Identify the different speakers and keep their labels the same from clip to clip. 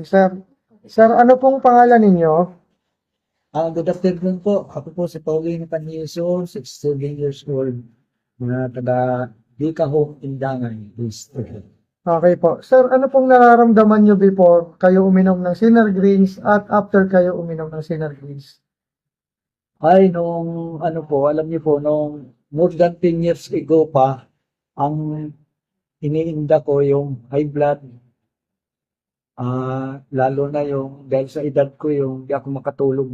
Speaker 1: Sir. Sir, ano pong pangalan ninyo?
Speaker 2: Good afternoon po. Ako po si Pauline Panyeso, 67 years old, na taga Dikaho, Indangan, District.
Speaker 1: Okay po. Sir, ano pong nararamdaman nyo before kayo uminom ng Synergreens at after kayo uminom ng Synergreens?
Speaker 2: Ay, nung ano po, alam niyo po, nung more than 10 years ago pa, ang iniinda ko yung high blood, lalo na yung, dahil sa edad ko yung di ako makatulog.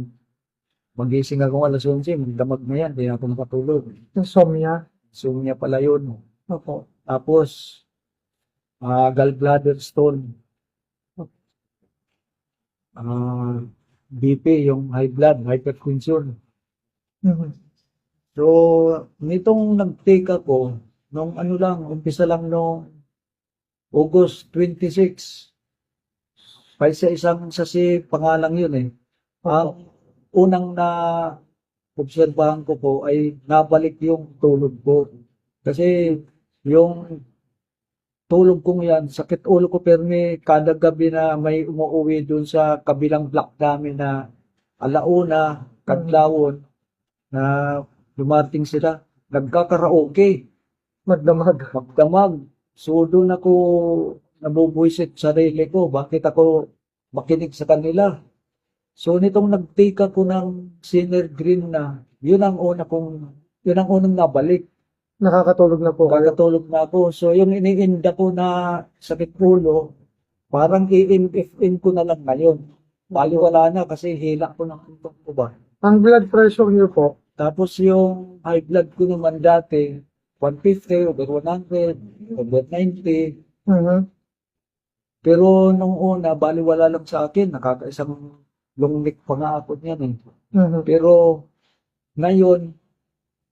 Speaker 2: Magising ako alas 11, magdamag na yan, di ako makatulog.
Speaker 1: Insomnia?
Speaker 2: So, niya pala yun.
Speaker 1: Opo.
Speaker 2: Tapos, gallbladder stone, BP, yung high blood, hypertension.
Speaker 1: Mhm.
Speaker 2: So, nitong nag-take ako, nung ano lang, umpisa lang nung August 26, sa isang sasi pangalang yun eh. Ang unang na obserbahan ko po ay nabalik yung tulog ko. Kasi yung tulog kong yan, sakit ulo ko permi kada gabi na may umuwi dun sa kabilang block namin na alauna, kadlawon, na dumating sila, nagkakaraoke,
Speaker 1: Magdamag.
Speaker 2: magdamag. So doon ako nabubuisit sarili ko, bakit ako makinig sa kanila. So nitong nag-take ako ng Sinner Green na, yun ang unang nabalik.
Speaker 1: Nakakatulog na po kayo.
Speaker 2: Kakatulog na ako. So yung iniinda ko na sakit ulo, parang i-MFN ko na lang ngayon. Baliwala na kasi hila ko ng antok ko ba.
Speaker 1: Ang blood pressure nyo po,
Speaker 2: Tapos yung high blood ko naman dati, 150, over 100, over 90.
Speaker 1: mhm,
Speaker 2: Pero nung una, baliwala lang sa akin. Nakakaisang long neck pa nga ako niyan eh.
Speaker 1: mhm.
Speaker 2: Pero ngayon,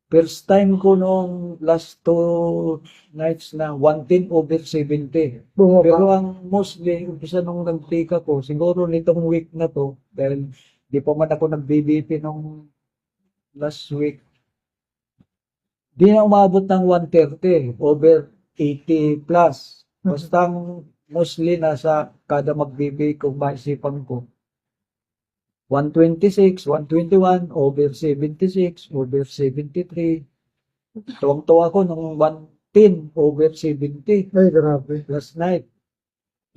Speaker 2: first time ko nung last 2 nights na 110 over 70.
Speaker 1: Bumaba.
Speaker 2: Pero ang mostly, umpisa nung nag-take ako, siguro nitong week na to, dahil di pa man ako nag-BBP nung last week, di na umabot ng 130 over 80 plus. Basta ang mostly nasa kada mag-BB kung maisipan ko, 126, 121, over 76, over 73. Tuwang-tuwa ko nung 110 over 70
Speaker 1: Ay, grabe.
Speaker 2: last night.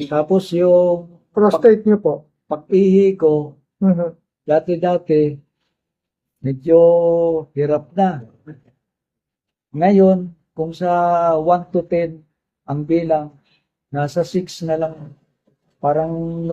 Speaker 2: Tapos yung
Speaker 1: Prostate nyo po.
Speaker 2: pag-ihi ko,
Speaker 1: Mhm.
Speaker 2: dati-dati, medyo hirap na. Ngayon, kung sa 1 to 10, ang bilang, nasa 6 na lang. Parang